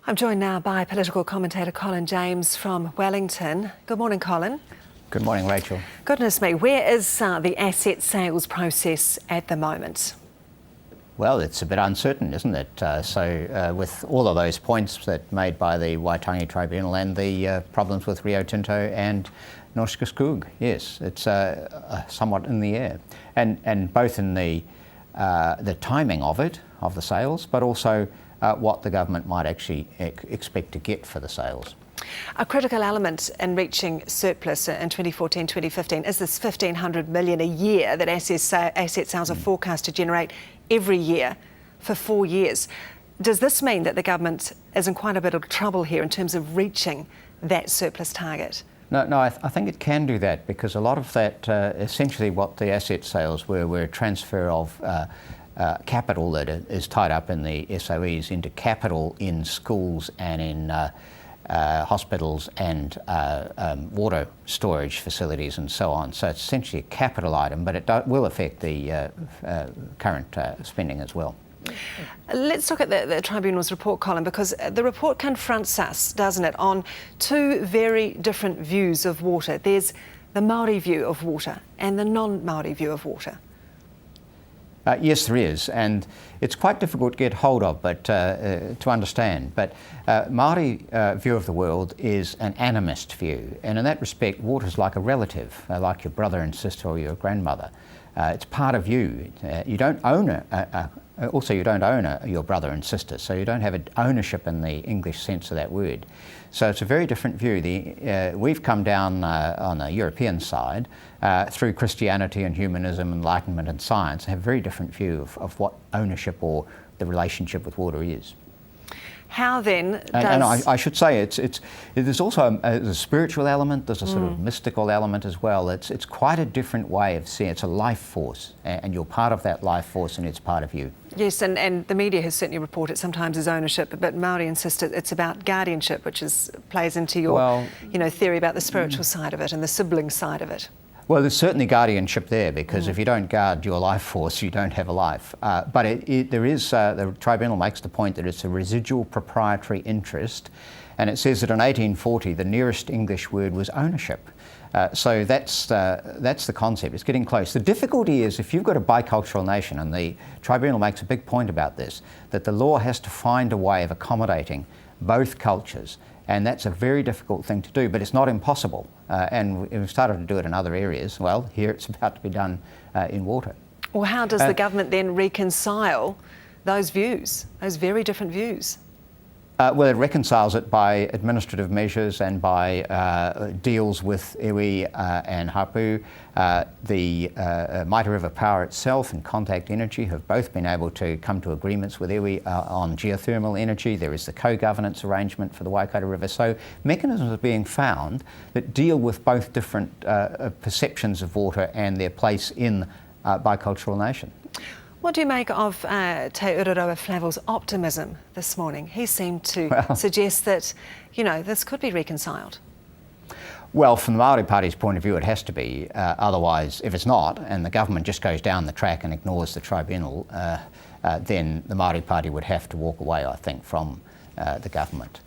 I'm joined now by political commentator Colin James from Wellington. Good morning, Colin. Good morning, Rachel. Goodness me, where is the asset sales process at the moment? Well, it's a bit uncertain, isn't it? With all of those points that made by the Waitangi Tribunal and the problems with Rio Tinto and Norske Skog, yes, it's somewhat in the air. And both in the timing of it, of the sales, but also what the government might actually expect to get for the sales. A critical element in reaching surplus in 2014-2015 is this $1,500 million a year that asset sales are forecast to generate every year for 4 years. Does this mean that the government is in quite a bit of trouble here in terms of reaching that surplus target? No, I think it can do that, because a lot of that, essentially what the asset sales were a transfer of capital that is tied up in the SOEs into capital in schools and in hospitals and water storage facilities and so on. So it's essentially a capital item, but it will affect the current spending as well. Let's look at the Tribunal's report, Colin, because the report confronts us, doesn't it, on two very different views of water. There's the Māori view of water and the non-Māori view of water. Yes, there is, and it's quite difficult to get hold of, but to understand. But Māori view of the world is an animist view, and in that respect, water is like a relative, like your brother and sister or your grandmother. It's part of you. You don't own also you don't own your brother and sister, so you don't have an ownership in the English sense of that word. So it's a very different view. We've come down on the European side through Christianity and humanism, Enlightenment and science, have a very different view of what ownership or the relationship with water is. How then does... And I should say, there's also a spiritual element, there's a sort of mystical element as well. It's quite a different way of seeing it. It's a life force, and you're part of that life force, and it's part of you. Yes, and the media has certainly reported sometimes as ownership, but Māori insist it's about guardianship, which plays into your theory about the spiritual side of it and the sibling side of it. Well, there's certainly guardianship there, because if you don't guard your life force, you don't have a life. But there is, the Tribunal makes the point that it's a residual proprietary interest, and it says that in 1840 the nearest English word was ownership. So that's the concept. It's getting close. The difficulty is if you've got a bicultural nation, and the Tribunal makes a big point about this, that the law has to find a way of accommodating both cultures. And that's a very difficult thing to do, but it's not impossible. And we've started to do it in other areas. Well, here it's about to be done in water. Well, how does the government then reconcile those views, those very different views? Well, it reconciles it by administrative measures and by deals with iwi and hapu. The Maita River Power itself and Contact Energy have both been able to come to agreements with iwi on geothermal energy. There is the co-governance arrangement for the Waikato River. So mechanisms are being found that deal with both different perceptions of water and their place in bicultural nation. What do you make of Te Uraroa Flavel's optimism this morning? He seemed to suggest that, this could be reconciled. Well, from the Māori Party's point of view, it has to be. Otherwise, if it's not, and the government just goes down the track and ignores the tribunal, then the Māori Party would have to walk away, I think, from the government.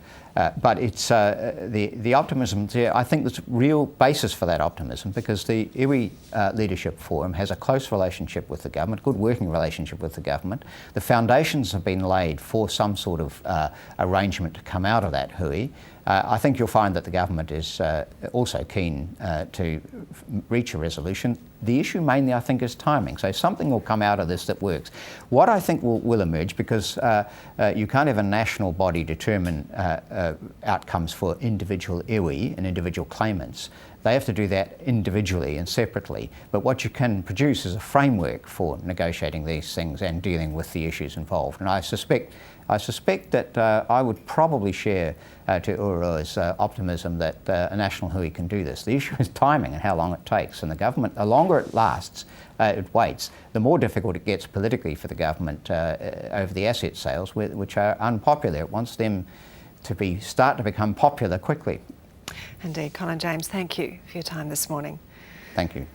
But it's the optimism there. I think there's real basis for that optimism, because the iwi Leadership Forum has a close relationship with the government, good working relationship with the government. The foundations have been laid for some sort of arrangement to come out of that hui. I think you'll find that the government is also keen to reach a resolution. The issue mainly, I think, is timing. So something will come out of this that works. What I think will emerge, because you can't have a national body determine outcomes for individual iwi and individual claimants. They have to do that individually and separately. But what you can produce is a framework for negotiating these things and dealing with the issues involved. And I suspect that I would probably share Te Uraroa's optimism that a national hui can do this. The issue is timing and how long it takes. And the government, the longer it lasts, it waits, the more difficult it gets politically for the government over the asset sales, which are unpopular. It wants them to start to become popular quickly. Indeed. Colin James, thank you for your time this morning. Thank you.